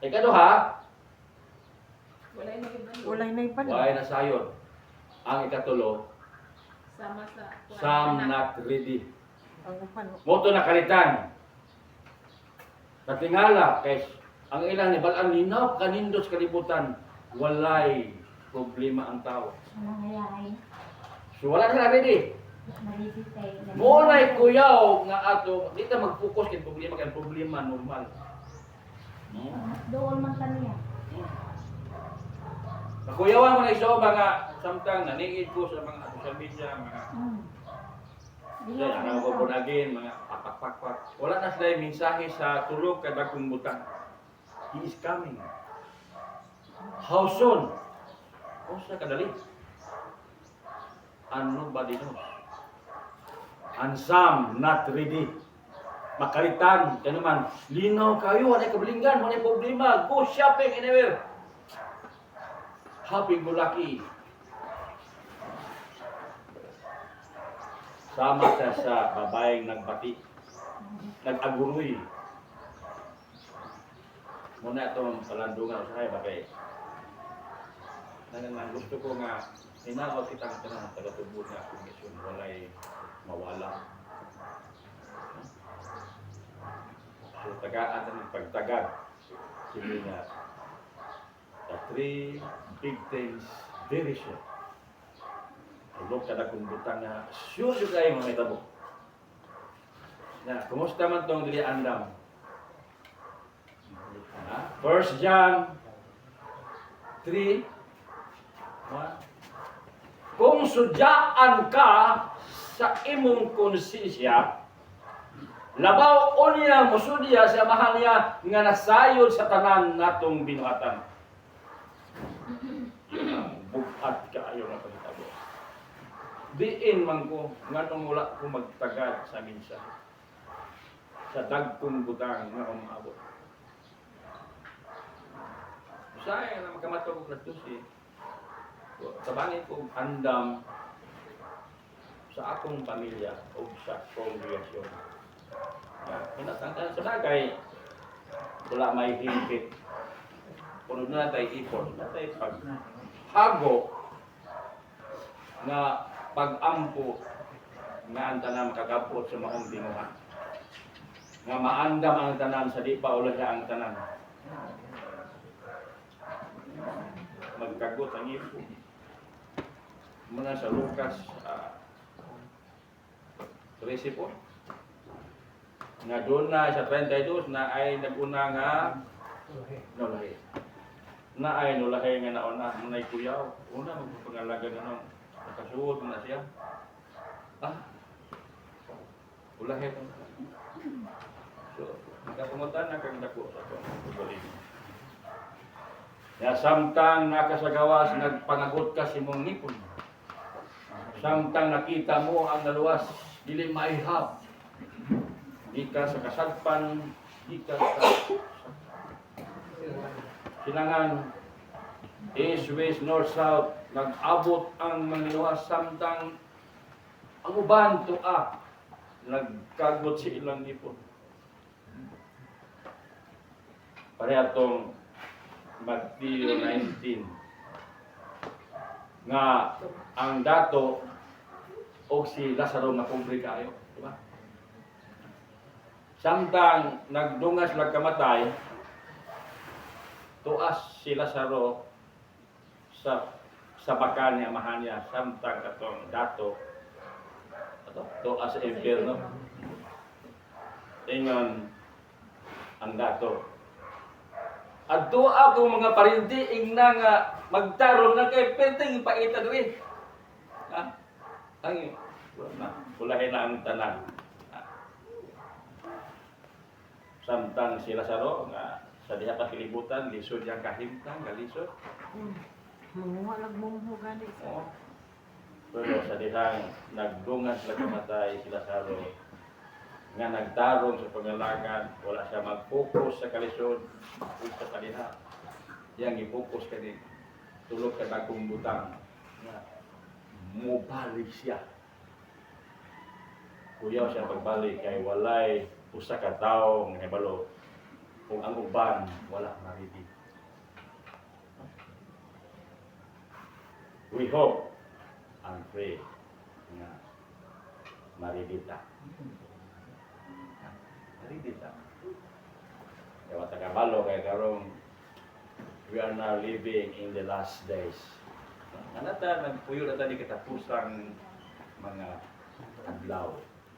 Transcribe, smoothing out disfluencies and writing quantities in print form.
Ikaduha, Walay na iba. why na sayon. Ang ikatulo, Sama sa some not ready. Ang upan. Moto na kalitan. Katingala, kay ang ilang ni Balaan linaw kanindos kalibutan, walay problema ang tao. Nangyayari. So wala na ready. Nalisitay. Munay kuyaw nga ato, di ta mag-focus kay problema normal. Doon man kaniya. Nakuyawan mo na iso mga samtang naningid ko sa mga social media, mga ano ko bunagin, mga papak. Wala na sila yung mensahe sa tulog kay bagong butang. He is coming. How soon? O sa kadali? And nobody knows. And some not ready. Makalitan, kaya naman, linaw kayo, wala kabalinggan, wala problema, go shopping anywhere. Happy go lucky. Sama siya sa babaeng nagbati, nag-aguroy. Muna itong palandungan sa kaya bakit. Gusto ko nga, inaot kitang tanang tagatubod na akong misyon, walay mawala. So, tagaan na ng pagtagad. Sige nga, the three big things, very sure. Tulog ka na kung butang na, sure yung kayo mga itabo. Na, kumusta man itong dili andam? 1 John 3, 1. Kung sudyaan ka sa imong konsensya, labaw o niya musudya sa mahal niya nga nasayod sa tanan natong binuhatan. Bukat kaayo na pagtabo. Diin man ko nga nung wala ko magtagad sa minsan. Sa dagkong butang nga umabot. Saya na magkamatog na ito si tabangin ko andam sa akong pamilya o sa kongregasyon. Pinatangkan sa bagay, wala may himpit. Punod na tayo ipon, na tayo paghago nga pag-ampo nga ang tanan makakapot sa maong tinguhan. Nga maandam ang tanan sa di pa ulah ang tanan. Magkagot ang ipon. Muna sa Lucas 13 po. Nga doon na sa 32 na ay naguna nga nulahi. Na ay nulahi nga nauna, munay kuyaw. Una magpapangalaga nga nung nakasuot na siya. Ulahi. So, nakapungutan na kang dako sa pagbalig. Ya samtang nakasagawas nagpangagot ka si mong nipon. Samtang nakita mo ang naluwas, dili maihap. Di ka sa kasagpan, di ka sa silangan, east, west, north, south, nag-abot ang maniluwas samtang ang uban tua, nagkagot si ilang nipon. Pareha tong Matthew 19 nga ang dato o si Lazaro na kumpri kayo, di ba? Samtang nagdungas lang kamatay, tuas si Lazaro sa bakan ni amahan niya, samtang katong dato tuas sa impyerno. Ingon ang dato. Adto ako mga parinti ingna nga magtarong na kay perting paita diri. Ang pulahin na ang tanan. Samtang si Lazaro nga sa diha pa kilibutan lisod yang kahimtang galisod. Manguha lang mong gani. Pero sa dihang nagdungas lang kamatay si Lazaro nga nagtarong sa pangalagan, wala siya mag-focus sa kalisod o sa kaliha. Yang i-focus ka din tulog ka bagong butang nga mubalik siya. Kuyaw siya pagbalik kay walay usa ka tawo nga hibalo kung ang uban wala maridit. We hope and pray nga maridita. Maridita. Kaya tagabalo kay karong we are now living in the last days. Nanata nagpuyo na tani katapusang mga adlaw.